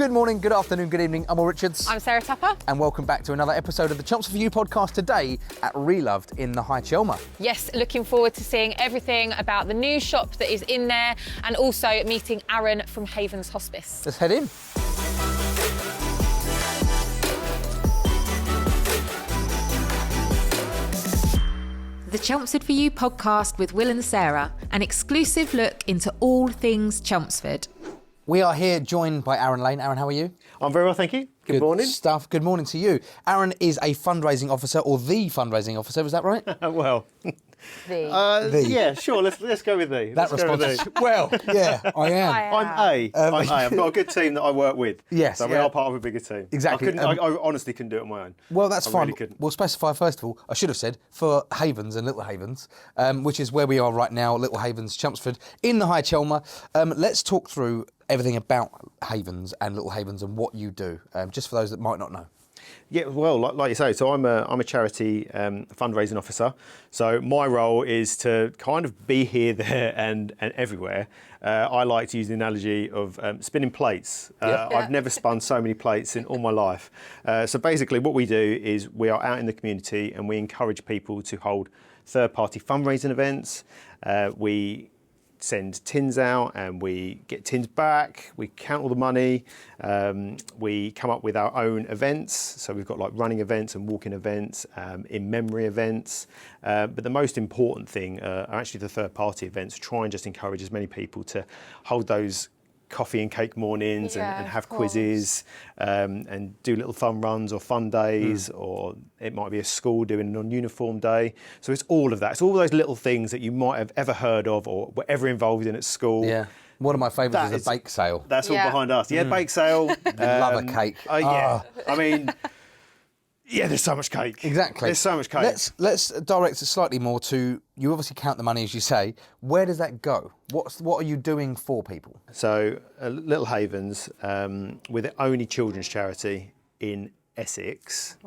Good morning, good afternoon, good evening. I'm Will Richards. I'm Sara Tupper. And welcome back to another episode of the Chelmsford For You podcast today at Reloved in the High Chelmer. Yes, looking forward to seeing everything about the new shop that is in there and also meeting Aaron from Havens Hospice. Let's head in. The Chelmsford For You podcast with Will and Sarah, an exclusive look into all things Chelmsford. We are here joined by Aaron Lane. Aaron, how are you? I'm very well, thank you. Good morning. Stuff. Good morning to you. Aaron is a fundraising officer, or the fundraising officer, is that right? Well, The. yeah, sure. Let's go with the. That response is, well, yeah, I am. I've got a good team that I work with. Yes, so we are part of a bigger team. Exactly. I honestly couldn't do it on my own. Well, that's fine. Really couldn't. We'll specify first of all, I should have said, for Havens and Little Havens, which is where we are right now, Little Havens, Chelmsford, in the High Chelmer. Let's talk through everything about Havens and Little Havens and what you do, just for those that might not know. Yeah, well, like you say, so I'm a charity fundraising officer. So my role is to kind of be here, there, and everywhere. I like to use the analogy of spinning plates. I've never spun so many plates in all my life. So basically, what we do is we are out in the community and we encourage people to hold third-party fundraising events. We send tins out and we get tins back, we count all the money, we come up with our own events, so we've got like running events and walking events, in memory events, but the most important thing are actually the third party events. Try and just encourage as many people to hold those coffee and cake mornings and have quizzes and do little fun runs or fun days, or it might be a school doing a non-uniform day. So it's all of that. It's all those little things that you might have ever heard of or were ever involved in at school. Yeah. One of my favourites is a bake sale. That's all behind us. Yeah, bake sale. Love a cake. Yeah. I mean, yeah, there's so much cake. Exactly. There's so much cake. Let's direct it slightly more to, you obviously count the money as you say. Where does that go? What are you doing for people? So Little Havens, we're the only children's charity in Essex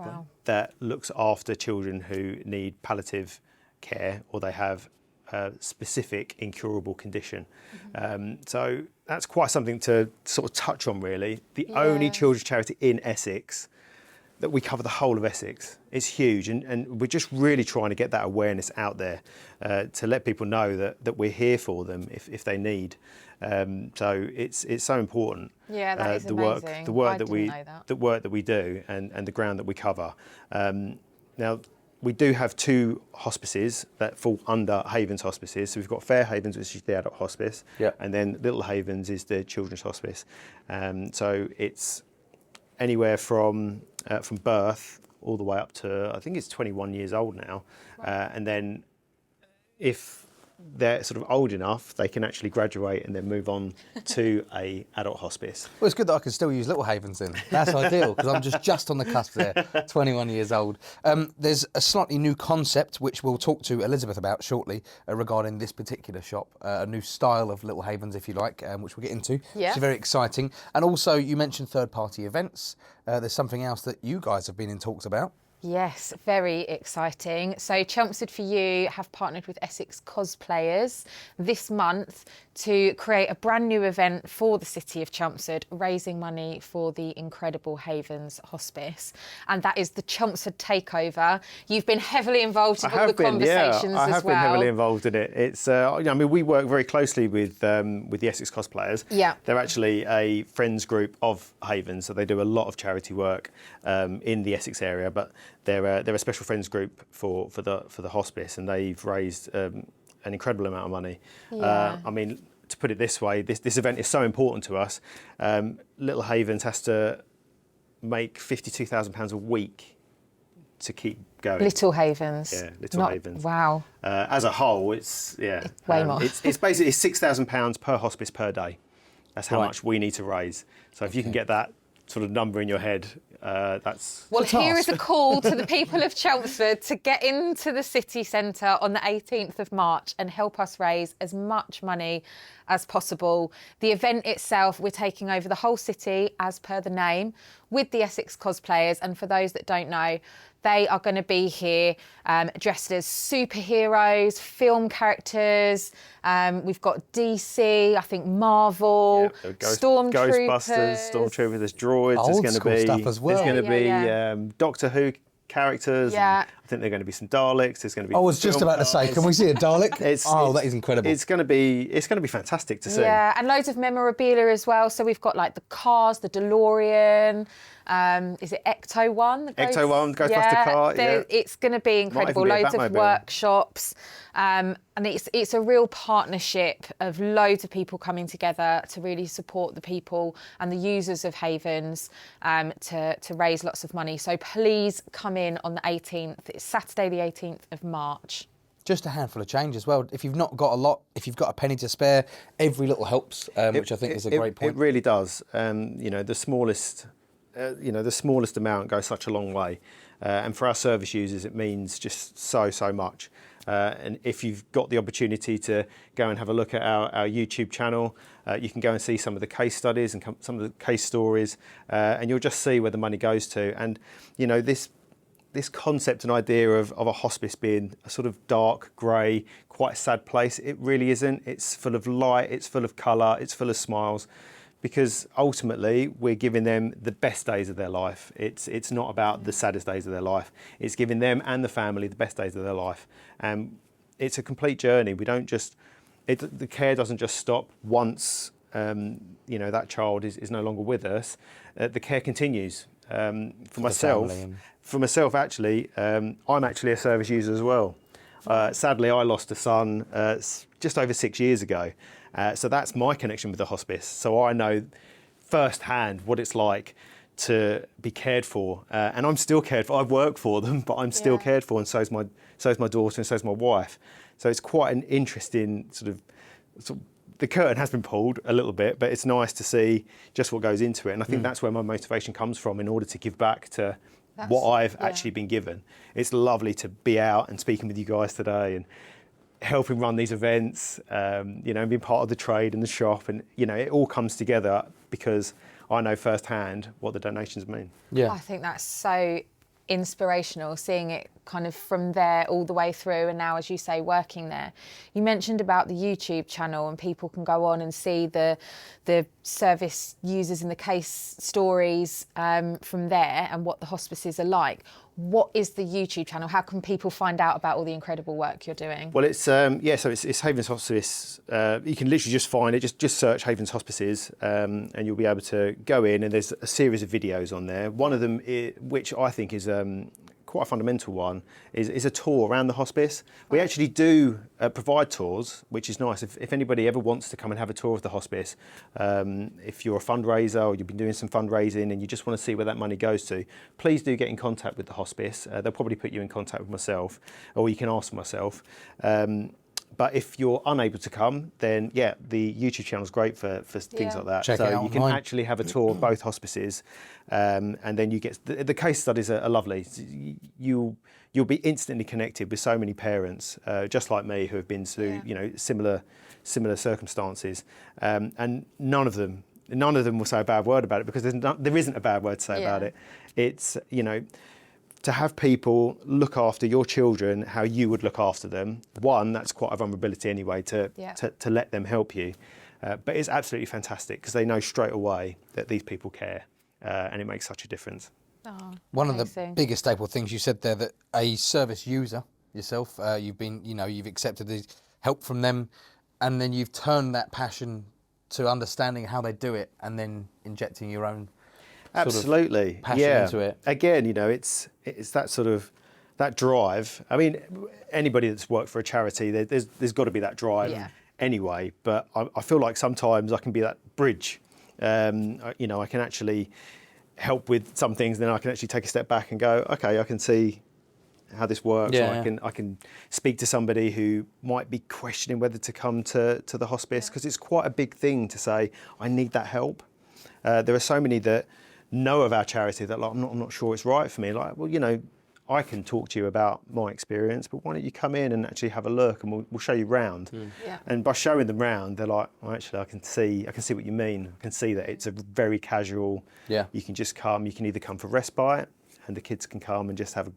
that looks after children who need palliative care or they have a specific incurable condition. So that's quite something to sort of touch on, really. The only children's charity in Essex that we cover the whole of Essex. It's huge, and we're just really trying to get that awareness out there to let people know that we're here for them if they need. So it's so important. Yeah, that is the amazing. The work I that didn't know that. the work that we do, and the ground that we cover. Now, we do have two hospices that fall under Havens Hospices. So we've got Fair Havens, which is the adult hospice, and then Little Havens is the children's hospice. So it's anywhere from birth all the way up to, I think it's 21 years old now. And then if they're sort of old enough, they can actually graduate and then move on to a adult hospice. Well, it's good that I can still use Little Havens then. That's ideal, because I'm just on the cusp there, 21 years old. There's a slightly new concept, which we'll talk to Elizabeth about shortly, regarding this particular shop, a new style of Little Havens, if you like, which we'll get into. Yeah. Which is very exciting. And also, you mentioned third-party events. There's something else that you guys have been in talks about. Yes, very exciting. So Chelmsford For You have partnered with Essex Cosplayers this month to create a brand new event for the city of Chelmsford, raising money for the incredible Havens Hospice. And that is the Chelmsford Takeover. You've been heavily involved in all the conversations as well. I have been heavily involved in it. It's, I mean, we work very closely with the Essex Cosplayers. Yeah. They're actually a friends group of Havens, so they do a lot of charity work in the Essex area, but they're a special friends group for the hospice, and they've raised an incredible amount of money. Yeah. I mean, to put it this way, this event is so important to us. Little Havens has to make £52,000 a week to keep going. Little Havens. Yeah, Little Havens. Wow. As a whole, it's way more. It's basically £6,000 per hospice per day. That's how much we need to raise. So if you can get that sort of number in your head, that's... Well, here is a call to the people of Chelmsford to get into the city centre on the 18th of March and help us raise as much money as possible. The event itself, we're taking over the whole city as per the name. with the Essex cosplayers. And for those that don't know, they are going to be here dressed as superheroes, film characters. We've got DC, I think Marvel, Stormtroopers. Ghostbusters, Stormtroopers, there's droids. Old There's going to school be stuff as well. There's going to be Doctor Who characters. Yeah. I think there are going to be some Daleks. There's going to be. I was just about to say, can we see a Dalek? That is incredible. It's going to be fantastic to see. Yeah, and loads of memorabilia as well. So we've got like the cars, the DeLorean. Is it Ecto One? Ecto One, Ghostbuster car. Yeah. It's going to be incredible. Might even Loads be a of Batmobile. workshops, and it's a real partnership of loads of people coming together to really support the people and the users of Havens to raise lots of money. So please come in on the 18th. It's Saturday the 18th of March. Just a handful of change as well. If you've not got a lot, if you've got a penny to spare, every little helps, which I think is a great point. It really does. The smallest. The smallest amount goes such a long way. And for our service users, it means just so much. And if you've got the opportunity to go and have a look at our YouTube channel, you can go and see some of the case studies and some of the case stories, and you'll just see where the money goes to. And, this concept and idea of a hospice being a sort of dark, grey, quite sad place, it really isn't. It's full of light, it's full of colour, it's full of smiles. Because ultimately, we're giving them the best days of their life. It's not about the saddest days of their life. It's giving them and the family the best days of their life. And it's a complete journey. We don't just, the care doesn't just stop once, that child is no longer with us. The care continues. For myself, actually, I'm actually a service user as well. Sadly, I lost a son just over 6 years ago. So that's my connection with the hospice. So I know firsthand what it's like to be cared for, and I'm still cared for. I've worked for them, but I'm still cared for, and so's my daughter, and so's my wife. So it's quite an interesting sort of the curtain has been pulled a little bit, but it's nice to see just what goes into it. And I think that's where my motivation comes from, in order to give back to what I've actually been given. It's lovely to be out and speaking with you guys today, and helping run these events, and being part of the trade and the shop, and it all comes together because I know firsthand what the donations mean. Yeah, I think that's so inspirational, seeing it kind of from there all the way through, and now, as you say, working there. You mentioned about the YouTube channel, and people can go on and see the service users and the case stories from there, and what the hospices are like. What is the YouTube channel? How can people find out about all the incredible work you're doing? Well, it's it's Havens Hospice. You can literally just find it. Just search Havens Hospices, and you'll be able to go in. And there's a series of videos on there. One of them, which I think is quite a fundamental one, is a tour around the hospice. We actually do provide tours, which is nice. If anybody ever wants to come and have a tour of the hospice, if you're a fundraiser or you've been doing some fundraising and you just want to see where that money goes to, please do get in contact with the hospice. They'll probably put you in contact with myself, or you can ask myself. But if you're unable to come, then the YouTube channel is great for things like that. Check it out you can online. actually have a tour of both hospices, and then you get the case studies are lovely. You'll be instantly connected with so many parents, just like me, who have been through similar circumstances, and none of them will say a bad word about it, because there isn't a bad word to say about it. It's to have people look after your children how you would look after them. One, that's quite a vulnerability anyway, to let them help you. But it's absolutely fantastic, because they know straight away that these people care, and it makes such a difference. Oh, One of the biggest staple things you said there, that a service user yourself, you've accepted the help from them, and then you've turned that passion to understanding how they do it, and then injecting your own absolutely passion into it. Again, it's that sort of that drive. I mean, anybody that's worked for a charity, there's got to be that drive anyway. But I feel like sometimes I can be that bridge. I can actually help with some things, then I can actually take a step back and go, okay, I can see how this works. I can speak to somebody who might be questioning whether to come to the hospice, because it's quite a big thing to say, I need that help. There are so many that know of our charity that I'm not sure it's right for me. Like, well, I can talk to you about my experience, but why don't you come in and actually have a look, and we'll show you round. Yeah. And by showing them round, they're like, well, actually, I can see what you mean. I can see that it's a very casual. Yeah. You can just come. You can either come for respite, and the kids can come and just have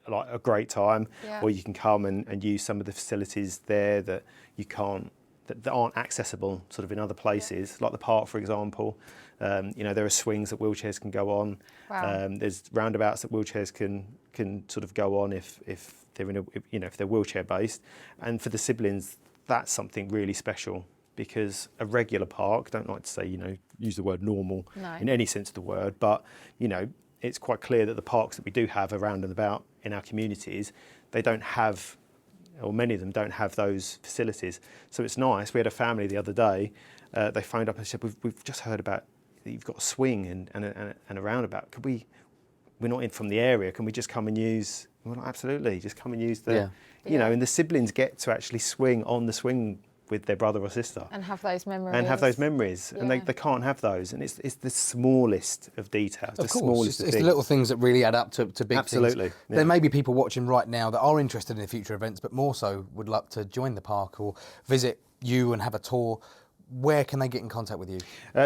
a great time, or you can come and use some of the facilities there that you can't, that aren't accessible sort of in other places, like the park, for example. There are swings that wheelchairs can go on. Wow. There's roundabouts that wheelchairs can sort of go on if they're if they're wheelchair based. And for the siblings, that's something really special, because a regular park, don't like to say use the word normal in any sense of the word, but it's quite clear that the parks that we do have around and about in our communities, they don't have, or many of them don't have those facilities. So it's nice. We had a family the other day. They phoned up and said, "We've just heard about you've got a swing and a roundabout. We're not in from the area. Can we just come and use?" We're like, absolutely. Just come and use the. And the siblings get to actually swing on the swing with their brother or sister. And have those memories. And they can't have those. And it's the smallest of details. Of course, it's the little things that really add up to big Absolutely. things. There may be people watching right now that are interested in future events, but more so would like to join the park or visit you and have a tour. Where can they get in contact with you?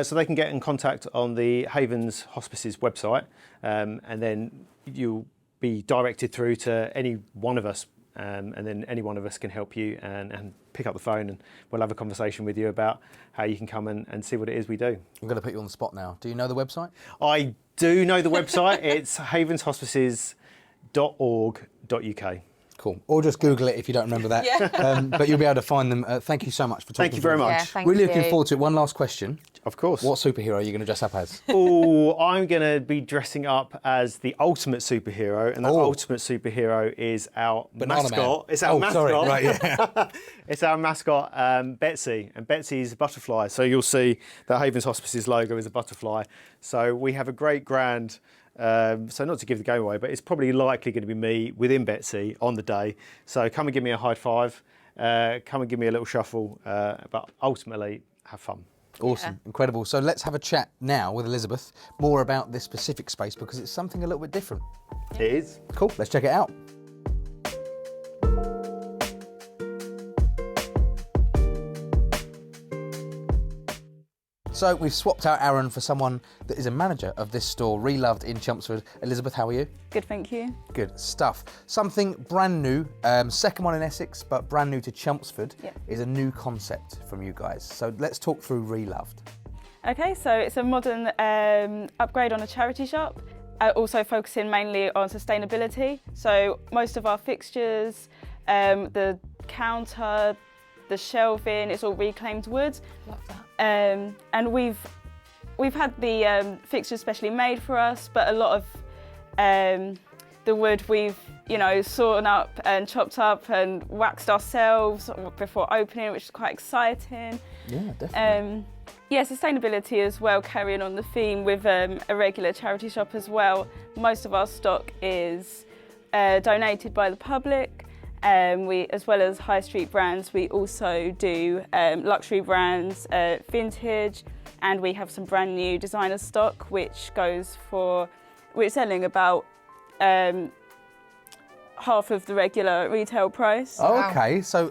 So they can get in contact on the Havens Hospices website, and then you'll be directed through to any one of us, and then any one of us can help you and pick up the phone, and we'll have a conversation with you about how you can come and see what it is we do. I'm going to put you on the spot now. Do you know the website? I do know the website. It's havenshospices.org.uk. Cool. Or just Google it if you don't remember that. But you'll be able to find them. Thank you so much for talking. Thank you very much. Yeah, thank really you. looking forward to it. One last question. Of course. What superhero are you going to dress up as? Oh, I'm going to be dressing up as the ultimate superhero, and that ultimate superhero is our mascot. Man. It's our mascot. Sorry. Right, yeah. It's our mascot, Betsy, and Betsy's a butterfly. So you'll see the Havens Hospices logo is a butterfly. So we have a great grand. So not to give the game away, but it's probably likely going to be me within Betsy on the day. So come and give me a high five. Come and give me a little shuffle. But ultimately, have fun. Awesome, incredible. So let's have a chat now with Elizabeth more about this specific space, because it's something a little bit different. It is. Cool, let's check it out. So we've swapped out Aaron for someone that is a manager of this store, Reloved in Chelmsford. Elizabeth, how are you? Good, thank you. Good stuff. Something brand new, second one in Essex, but brand new to Chelmsford, is a new concept from you guys. So let's talk through Reloved. Okay, so it's a modern upgrade on a charity shop, also focusing mainly on sustainability. So most of our fixtures, the counter, the shelving, it's all reclaimed wood. Love that. And we've had the fixtures specially made for us, but a lot of the wood we've sawn up and chopped up and waxed ourselves before opening, which is quite exciting. Yeah, definitely. Sustainability as well, carrying on the theme with a regular charity shop as well. Most of our stock is donated by the public. We, as well as high street brands, we also do luxury brands, vintage, and we have some brand new designer stock, which we're selling about half of the regular retail price. Oh, okay. So,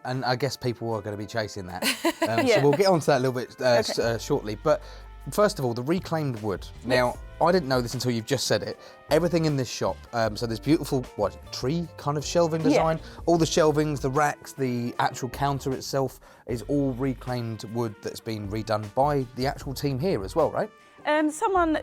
and I guess people are going to be chasing that. So we'll get onto that a little bit shortly. But first of all, the reclaimed wood. Now, I didn't know this until you've just said it. Everything in this shop, so there's beautiful, tree kind of shelving design. Yeah. All the shelvings, the racks, the actual counter itself is all reclaimed wood that's been redone by the actual team here as well, right? Someone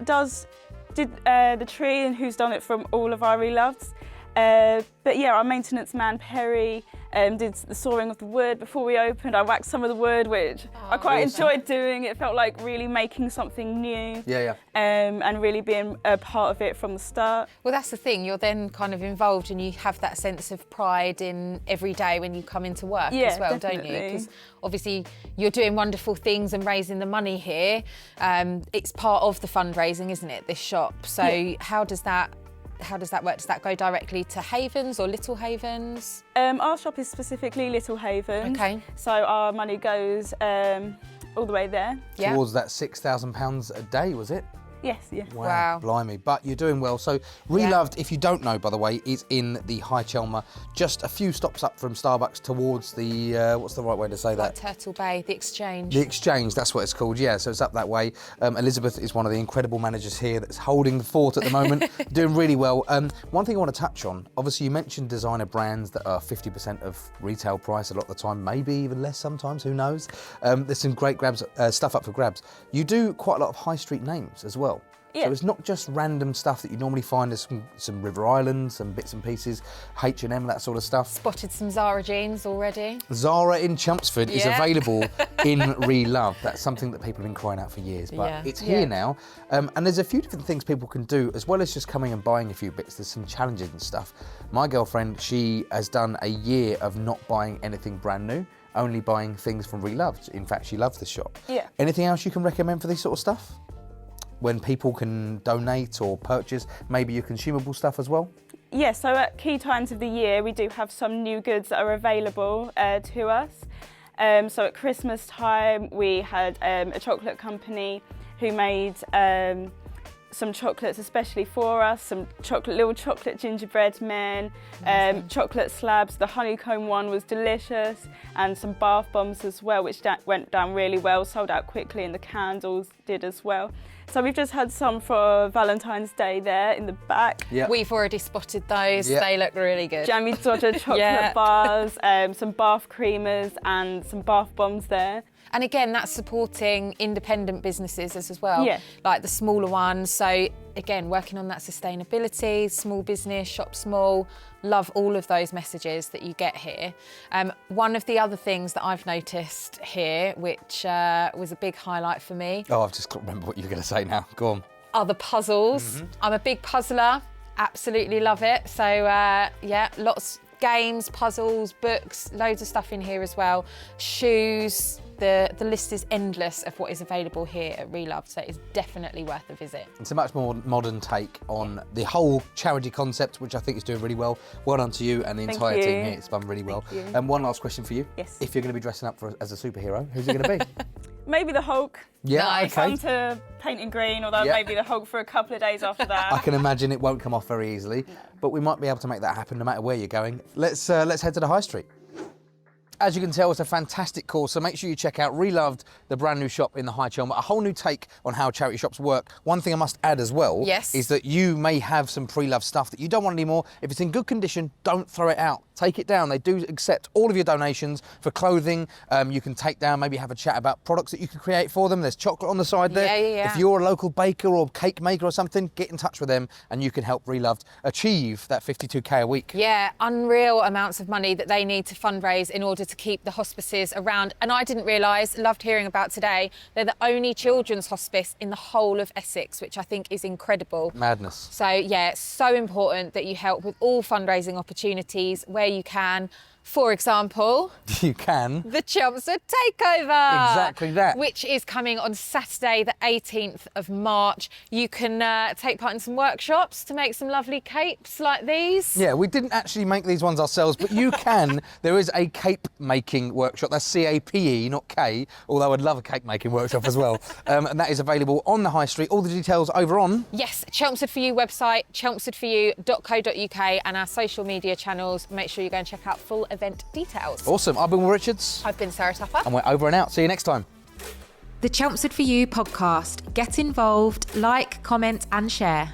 did the tree and who's done it from all of our Reloves. But yeah, our maintenance man, Perry, did the sawing of the wood before we opened. I waxed some of the wood, which I quite enjoyed doing. It felt like really making something new. Yeah. And really being a part of it from the start. Well, that's the thing. You're then kind of involved and you have that sense of pride in every day when you come into work as well, definitely. don't you? Because obviously you're doing wonderful things and raising the money here. It's part of the fundraising, isn't it, this shop? So how does that work? Does that go directly to Havens or Little Havens? Our shop is specifically Little Havens. Okay. So our money goes all the way there. Towards that £6,000 a day, was it? Yes, yeah. Wow. Blimey. But you're doing well. So Reloved, if you don't know, by the way, is in the High Chelmer, just a few stops up from Starbucks towards the, what's the right way to say that? Turtle Bay, the Exchange. The Exchange, that's what it's called, yeah, so it's up that way. Elizabeth is one of the incredible managers here that's holding the fort at the moment, doing really well. One thing I want to touch on, obviously you mentioned designer brands that are 50% of retail price a lot of the time, maybe even less sometimes, who knows. There's some great stuff up for grabs. You do quite a lot of high street names as well. Yeah. So it's not just random stuff that you normally find. There's some River Island, some bits and pieces, H&M, that sort of stuff. Spotted some Zara jeans already. Zara in Chelmsford is Yeah. available in Reloved. That's something that people have been crying out for years, but Yeah. it's here now. And there's a few different things people can do, as well as just coming and buying a few bits. There's some challenges and stuff. My girlfriend, she has done a year of not buying anything brand new, only buying things from Reloved. In fact, she loves the shop. Yeah. Anything else you can recommend for this sort of stuff? When people can donate or purchase maybe your consumable stuff as well? Yeah, so at key times of the year, we do have some new goods that are available to us. So at Christmas time, we had a chocolate company who made some chocolates especially for us, some little chocolate gingerbread men, chocolate slabs. The honeycomb one was delicious, and some bath bombs as well, which went down really well, sold out quickly, and the candles did as well. So we've just had some for Valentine's Day there in the back. Yeah. We've already spotted those. Yeah. They look really good. Jammy Dodger chocolate Yeah. bars, some bath creamers and some bath bombs there. And again, that's supporting independent businesses as well, Yeah. like the smaller ones. So again, working on that sustainability, small business, shop small, love all of those messages that you get here. One of the other things that I've noticed here, which was a big highlight for me, Oh, I've just got to remember what you were going to say now. Go on. are the puzzles. I'm a big puzzler, absolutely love it. So yeah, lots games, puzzles, books, loads of stuff in here as well. Shoes. The list is endless of what is available here at Reloved, so it's definitely worth a visit. It's a much more modern take on the whole charity concept, which I think is doing really well. Well done to you and the Thank entire you. team here. It's done really well. you. And one last question for you. Yes. If you're going to be dressing up as a superhero, who's it going to be? Maybe the Hulk. Yeah, Nice. okay. Come to paint in green, although Yeah. maybe the Hulk for a couple of days after that. I can imagine it won't come off very easily, but we might be able to make that happen no matter where you're going. Let's head to the high street. As you can tell, it's a fantastic course, so make sure you check out Reloved, the brand new shop in the High Chelmsford. A whole new take on how charity shops work. One thing I must add as well Yes. is that you may have some pre-loved stuff that you don't want anymore. If it's in good condition, don't throw it out. Take it down. They do accept all of your donations for clothing. You can take down, maybe have a chat about products that you can create for them. There's chocolate on the side there. Yeah. If you're a local baker or cake maker or something, get in touch with them and you can help Reloved achieve that 52k a week. Yeah, unreal amounts of money that they need to fundraise in order to keep the hospices around. And I didn't realise, loved hearing about today, they're the only children's hospice in the whole of Essex, which I think is incredible. Madness. So yeah, it's so important that you help with all fundraising opportunities where you can. For example, You can. the Chelmsford Takeover. Exactly that. Which is coming on Saturday, the 18th of March. You can take part in some workshops to make some lovely capes like these. Yeah, we didn't actually make these ones ourselves, but you can. There is a cape making workshop. That's CAPE, not K, although I'd love a cake making workshop as well. And that is available on the high street. All the details over on. Yes, Chelmsford For You website, chelmsfordforyou.co.uk, and our social media channels. Make sure you go and check out full event details. Awesome. I've been Will Richards, I've been Sara Tupper. and we're over and out. See you next time. The Chelmsford For You podcast. Get involved, like, comment, and share.